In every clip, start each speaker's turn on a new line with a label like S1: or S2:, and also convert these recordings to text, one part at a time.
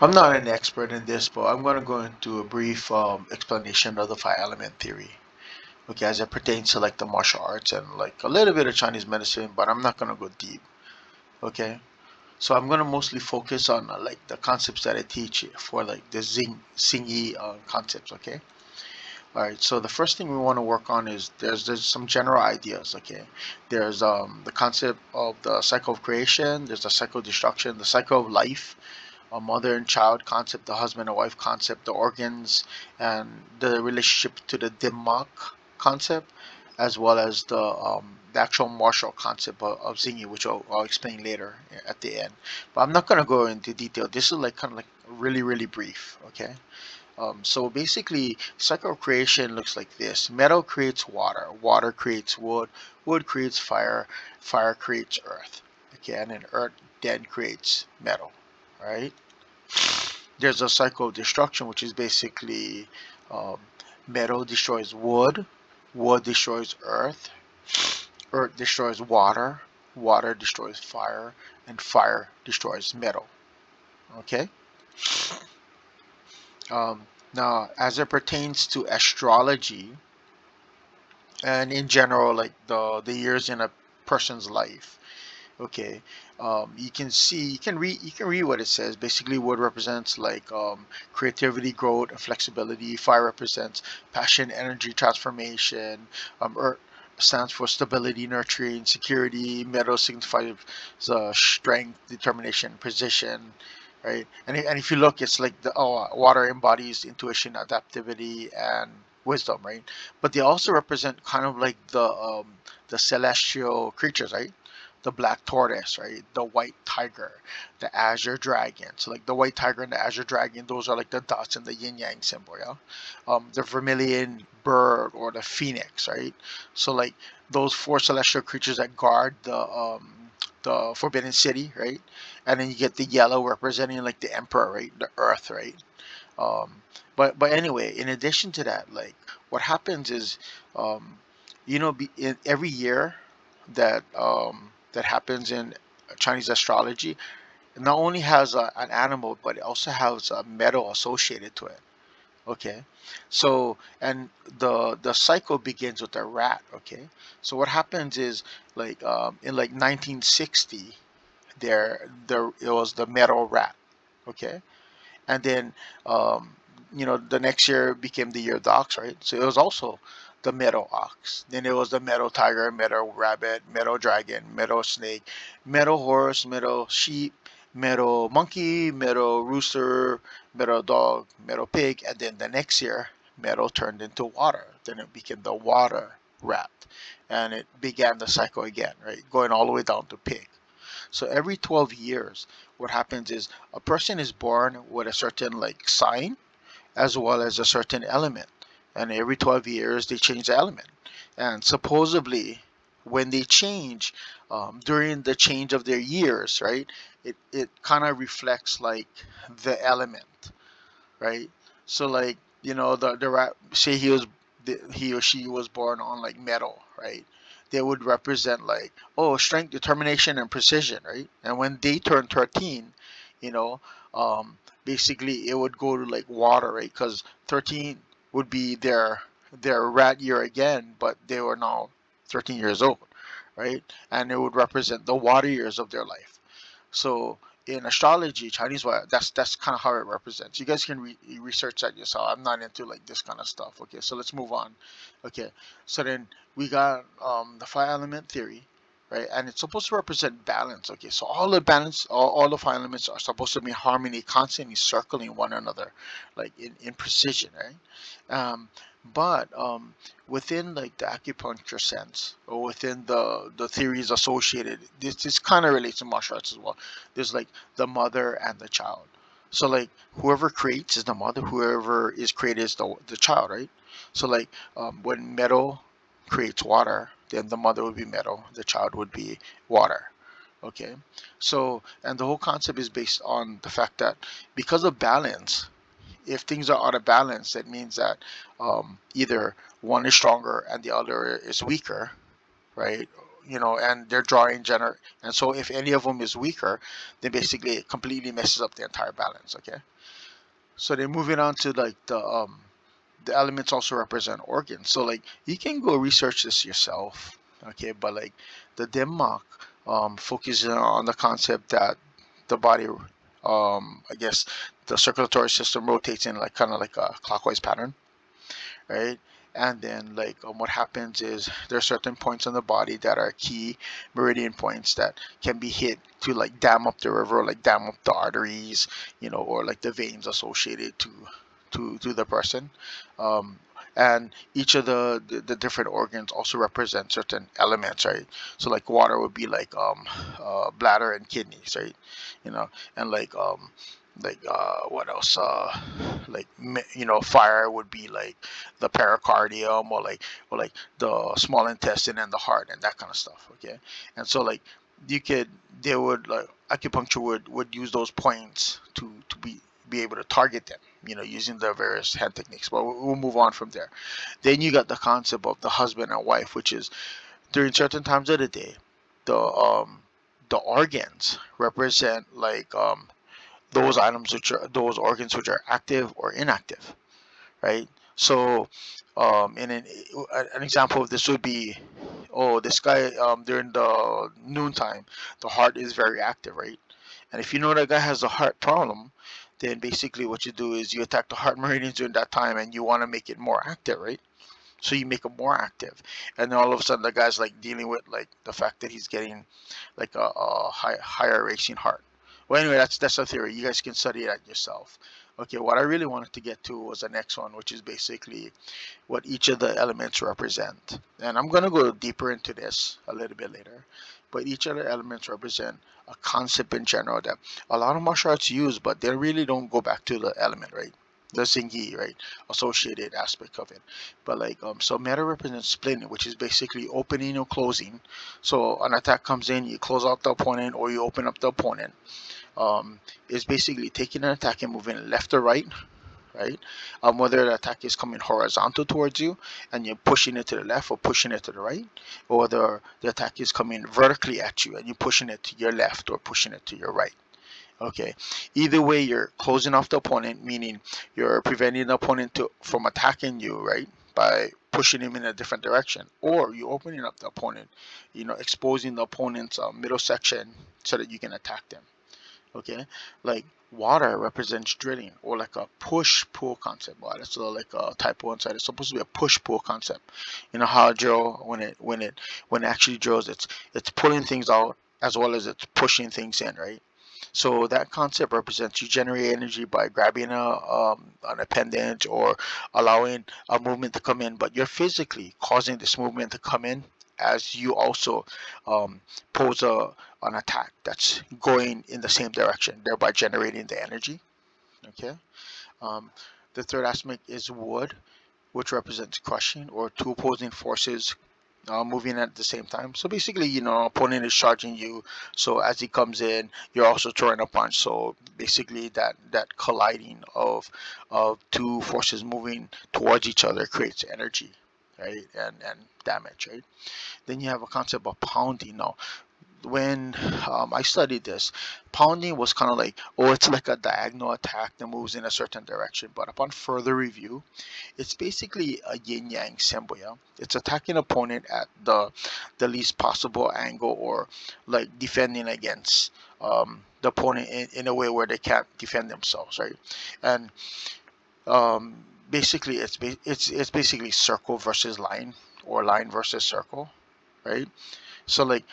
S1: I'm not an expert in this, but I'm going to go into a brief explanation of the five element theory. Okay, as it pertains to like the martial arts and like a little bit of Chinese medicine, but I'm not going to go deep. Okay, so I'm going to mostly focus on like the concepts that I teach for like the Xingyi concepts. Okay, all right. So the first thing we want to work on is there's some general ideas. Okay, there's the concept of the cycle of creation. There's the cycle of destruction, the cycle of life, a mother and child concept, the husband and wife concept, the organs, and the relationship to the Dimmak concept, as well as the actual martial concept of Zingi, which I'll explain later at the end. But I'm not going to go into detail. This is like kind of like really, really brief, okay? So basically, cycle of creation looks like this. Metal creates water, water creates wood, wood creates fire, fire creates earth, okay? And then earth then creates metal, right? There's a cycle of destruction, which is basically um, metal destroys wood, wood destroys earth, earth destroys water, water destroys fire, and fire destroys metal. Okay. Now, as it pertains to astrology and in general, like the years in a person's life, okay, you can read what it says. Basically, wood represents like creativity, growth, and flexibility. Fire represents passion, energy, transformation. Earth stands for stability, nurturing, security. Metal signifies strength, determination, precision, right? And if you look, it's like the water embodies intuition, adaptivity, and wisdom, right? But they also represent kind of like the celestial creatures, right? The black tortoise, right? The white tiger, the azure dragon. So like the white tiger and the azure dragon, those are like the dots in the yin yang symbol, yeah. The vermilion bird or the phoenix, right? So like those four celestial creatures that guard the forbidden city, right? And then you get the yellow representing like the emperor, right? The earth, right? But anyway, in addition to that, like what happens is, um, every year that happens in Chinese astrology, it not only has an animal, but it also has a metal associated to it. Okay, so and the cycle begins with a rat. Okay, so what happens is like in like 1960, there it was the metal rat. Okay, and then um, the next year became the year of the ox, right? So it was also the meadow ox. Then it was the meadow tiger, meadow rabbit, meadow dragon, meadow snake, meadow horse, meadow sheep, meadow monkey, meadow rooster, meadow dog, meadow pig, and then the next year meadow turned into water. Then it became the water rat, and it began the cycle again, right, going all the way down to pig. So every 12 years, what happens is a person is born with a certain like sign as well as a certain element. And every 12 years, they change the element. And supposedly, when they change, during the change of their years, right, it kind of reflects like the element, right? So like the rat, say he or she was born on like metal, right? They would represent like, oh, strength, determination, and precision, right? And when they turn 13, you know, basically it would go to like water, right? Because 13 would be their rat year again, but they were now 13 years old, right? And it would represent the water years of their life. So in astrology, Chinese wire, that's kind of how it represents. You guys can research that yourself. I'm not into like this kind of stuff. Okay, so let's move on. Okay, so then we got the five element theory, right? And it's supposed to represent balance. Okay, so all the balance, all the five elements are supposed to be in harmony, constantly circling one another, like in precision, right? Um, but within like the acupuncture sense or within the theories associated, this kind of relates to martial arts as well. There's like the mother and the child. So like whoever creates is the mother, whoever is created is the child, right? So like when metal creates water, then the mother would be metal, the child would be water. Okay, so and the whole concept is based on the fact that because of balance, if things are out of balance, it means that either one is stronger and the other is weaker, right? and they're drawing gener and so if any of them is weaker, then basically it completely messes up the entire balance. Okay, so then moving on to like the elements also represent organs. So like you can go research this yourself. Okay, but like the Denmark focuses on the concept that the body, I guess, the circulatory system rotates in like kind of like a clockwise pattern, right? And then like what happens is there are certain points on the body that are key meridian points that can be hit to like dam up the river, like dam up the arteries, or like the veins associated to the person. Um, and each of the different organs also represent certain elements, right? So like water would be like bladder and kidneys, right? You know, and what else? Fire would be like the pericardium, or like the small intestine and the heart and that kind of stuff. Okay, and so like you could they would like acupuncture would use those points to be able to target them, using the various hand techniques. But we'll move on from there. Then you got the concept of the husband and wife, which is during certain times of the day, the organs represent like those organs which are active or inactive, right? So, an example of this would be, oh, this guy during the noontime, the heart is very active, right? And if you know that guy has a heart problem, then basically what you do is you attack the heart meridians during that time, and you want to make it more active, right? So you make it more active, and then all of a sudden the guy's like dealing with like the fact that he's getting like a higher racing heart. Well, anyway, that's a theory. You guys can study that yourself. Okay, what I really wanted to get to was the next one, which is basically what each of the elements represent. And I'm going to go deeper into this a little bit later. But each of the elements represent a concept in general that a lot of martial arts use, but they really don't go back to the element, right? The Zingi, right? Associated aspect of it. But like, so meta represents splitting, which is basically opening or closing. So an attack comes in, you close out the opponent or you open up the opponent. Is basically taking an attack and moving left or right, right? Whether the attack is coming horizontal towards you and you're pushing it to the left or pushing it to the right, or whether the attack is coming vertically at you and you're pushing it to your left or pushing it to your right. Okay. Either way, you're closing off the opponent, meaning you're preventing the opponent from attacking you, right? By pushing him in a different direction, or you're opening up the opponent, exposing the opponent's middle section so that you can attack them. Okay, like water represents drilling or like a push pull concept. Well, that's like a typo inside. It's supposed to be a push pull concept. You know how a drill when it actually drills, it's pulling things out as well as it's pushing things in, right? So that concept represents you generate energy by grabbing an appendage or allowing a movement to come in, but you're physically causing this movement to come in as you also um, pose an attack that's going in the same direction, thereby generating the energy. Okay. Um, the third aspect is wood, which represents crushing or two opposing forces moving at the same time. So basically, opponent is charging you. So as he comes in, you're also throwing a punch. So basically, that colliding of two forces moving towards each other creates energy, right? And damage, right? Then you have a concept of pounding. Now, when I studied this, pounding was kind of like, oh, it's like a diagonal attack that moves in a certain direction. But upon further review, it's basically a yin yang symbol. Yeah? It's attacking opponent at the least possible angle, or like defending against the opponent in a way where they can't defend themselves, right? And basically, it's basically circle versus line, or line versus circle, right? So like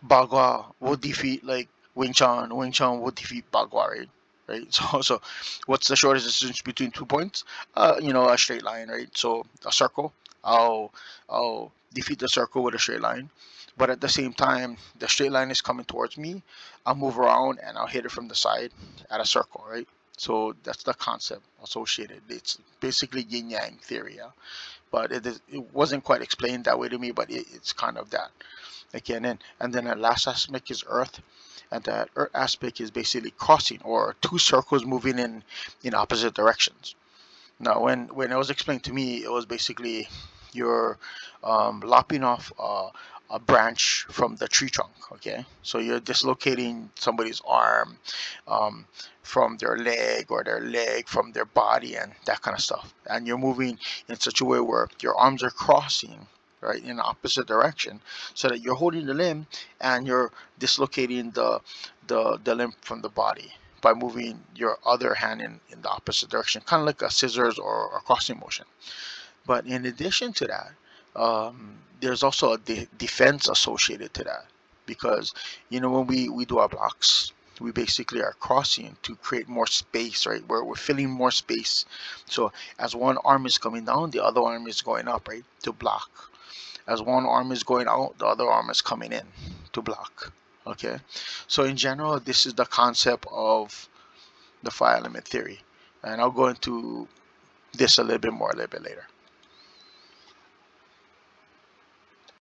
S1: Bagua will defeat like Wing Chun. Wing Chun will defeat Bagua, right? Right. So what's the shortest distance between 2 points? A straight line, right? So a circle. I'll I'll defeat the circle with a straight line, but at the same time, the straight line is coming towards me. I'll move around and I'll hit it from the side at a circle, right? So that's the concept associated. It's basically yin yang theory, yeah. But it wasn't quite explained that way to me, but it's kind of that. Again, and then the last aspect is earth, and that earth aspect is basically crossing or two circles moving in opposite directions. Now, when it was explained to me, it was basically you're lopping off a branch from the tree trunk. Okay, so you're dislocating somebody's arm from their leg, or their leg from their body, and that kind of stuff. And you're moving in such a way where your arms are crossing, right, in the opposite direction, so that you're holding the limb and you're dislocating the limb from the body by moving your other hand in the opposite direction, kind of like a scissors or a crossing motion. But in addition to that, there's also a defense associated to that, because when we do our blocks, we basically are crossing to create more space, right? Where we're filling more space. So as one arm is coming down, the other arm is going up, right, to block. As one arm is going out, the other arm is coming in to block. Okay, so in general, this is the concept of the 5 element theory, and I'll go into this a little bit more a little bit later.